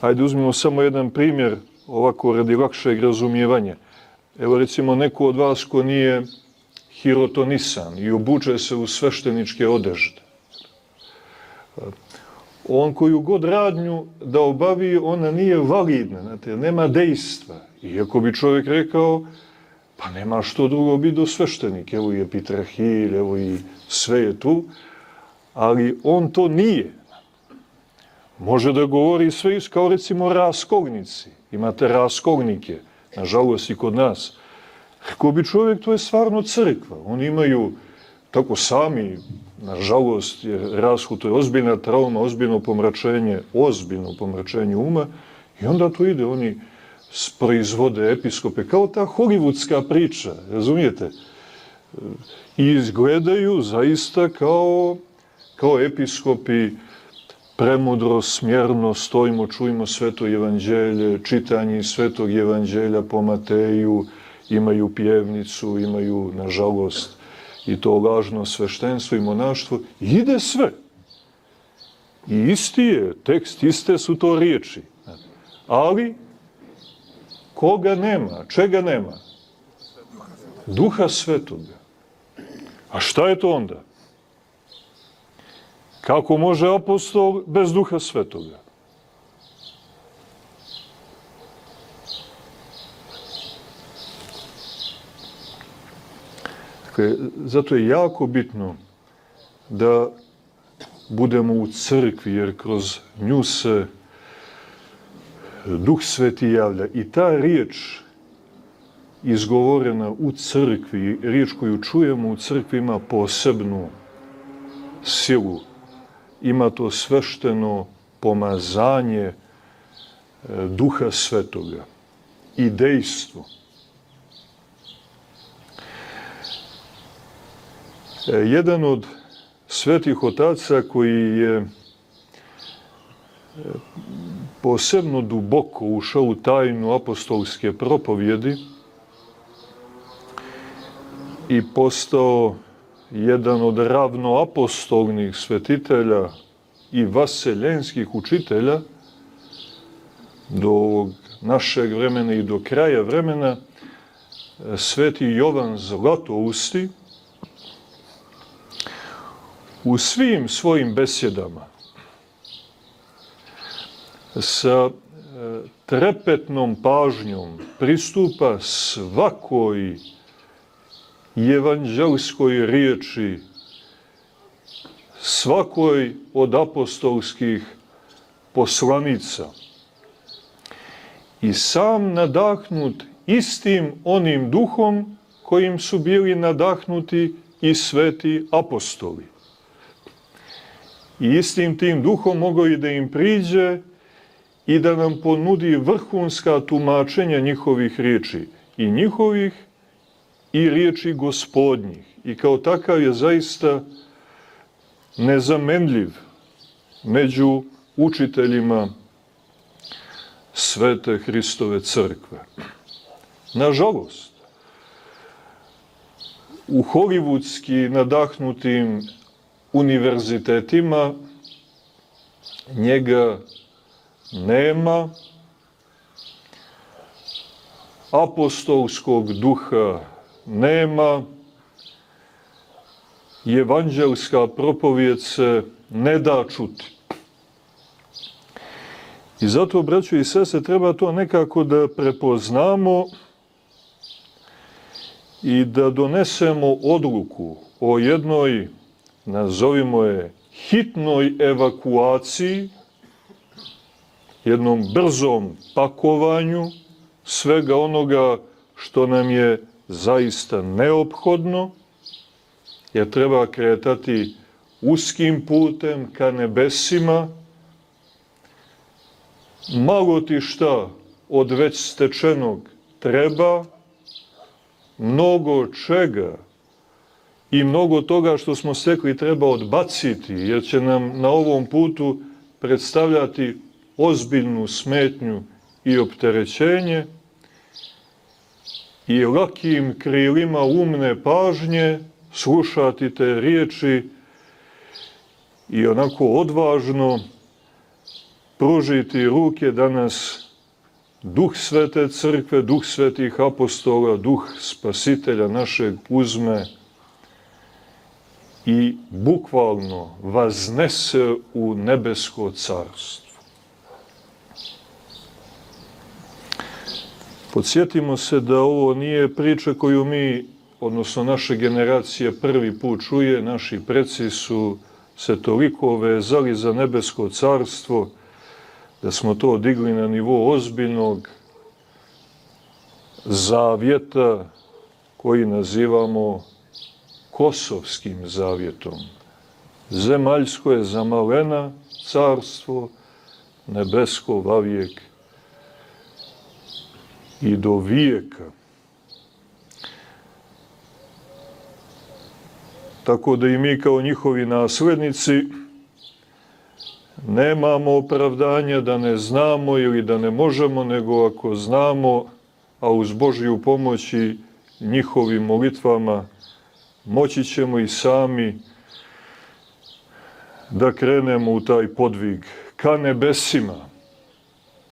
Hajde uzmimo samo jedan primjer, ovako radi lakšeg razumijevanja. Evo recimo neko od vas ko nije hirotonisan i obuče se u svešteničke odežde. On koju god radnju da obavi, ona nije validna, znate, nema dejstva. Iako bi čovjek rekao, pa nema što drugo biti do sveštenik, evo i epitrahilj, evo i sve je tu, ali on to nije. Može da govori sve kao recimo raskognici. Imate raskognike, nažalost i kod nas. Rekao bi čovjek, to je stvarno crkva. Oni imaju tako sami, nažalost, jer rashod to je ozbiljna trauma, ozbiljno pomračenje uma i onda to ide, oni proizvode episkope, kao ta hollywoodska priča, razumijete? I izgledaju zaista kao episkopi, premudro, smjerno stojimo, čujemo sveto evanđelje, čitanje svetog evanđelja po Mateju, imaju pjevnicu, imaju, nažalost, i to lažno sveštenstvo i monaštvo. Ide sve. I isti je tekst, iste su to riječi. Ali, koga nema? Čega nema? Duha Svetoga. A šta je to onda? Kako može apostol bez Duha Svetoga? Dakle, zato je jako bitno da budemo u crkvi, jer kroz nju se Duh Sveti javlja. I ta riječ izgovorena u crkvi, riječ koju čujemo u crkvi ima posebnu silu. Ima to svešteno pomazanje Duha Svetoga i dejstvo. Jedan od svetih otaca koji je posebno duboko ušao u tajnu apostolske propovjedi i postao jedan od ravnoapostolnih svetitelja i vaseljenskih učitelja do ovog našeg vremena i do kraja vremena, sveti Jovan Zlatousti, u svim svojim besjedama sa trepetnom pažnjom pristupa svakoj evanđelskoj riječi, svakoj od apostolskih poslanica i sam nadahnut istim onim duhom kojim su bili nadahnuti i sveti apostoli. I istim tim duhom mogao i da im priđe i da nam ponudi vrhunska tumačenja njihovih riječi, i njihovih i riječi Gospodnjih. I kao takav je zaista nezamenljiv među učiteljima Svete Hristove crkve. Nažalost, u hollywoodski nadahnutim univerzitetima njega nema, apostolskog duha nema, evanđelska propovijed se ne da čuti. I zato, braćo i sestre, treba to nekako da prepoznamo i da donesemo odluku o jednoj, nazovimo je, hitnoj evakuaciji, jednom brzom pakovanju svega onoga što nam je zaista neophodno, jer treba kretati uskim putem ka nebesima. Malo ti šta od već stečenog treba, mnogo čega i mnogo toga što smo stekli treba odbaciti, jer će nam na ovom putu predstavljati ozbiljnu smetnju i opterećenje, i lakim krilima umne pažnje slušati te riječi i onako odvažno pružiti ruke da nas Duh Svete Crkve, Duh Svetih Apostola, Duh Spasitelja našeg uzme i bukvalno vaznese u nebesko carstvo. Podsjetimo se da ovo nije priča koju mi, odnosno naše generacije, prvi put čuje. Naši preci su se toliko vezali za nebesko carstvo da smo to digli na nivo ozbiljnog zavjeta koji nazivamo Kosovskim zavjetom. Zemaljsko je za malena carstvo, nebesko vavijek i do vijeka. Tako da i mi kao njihovi naslednici nemamo opravdanja da ne znamo ili da ne možemo, nego ako znamo, a uz Božju pomoć i njihovim molitvama, moći ćemo i sami da krenemo u taj podvig ka nebesima.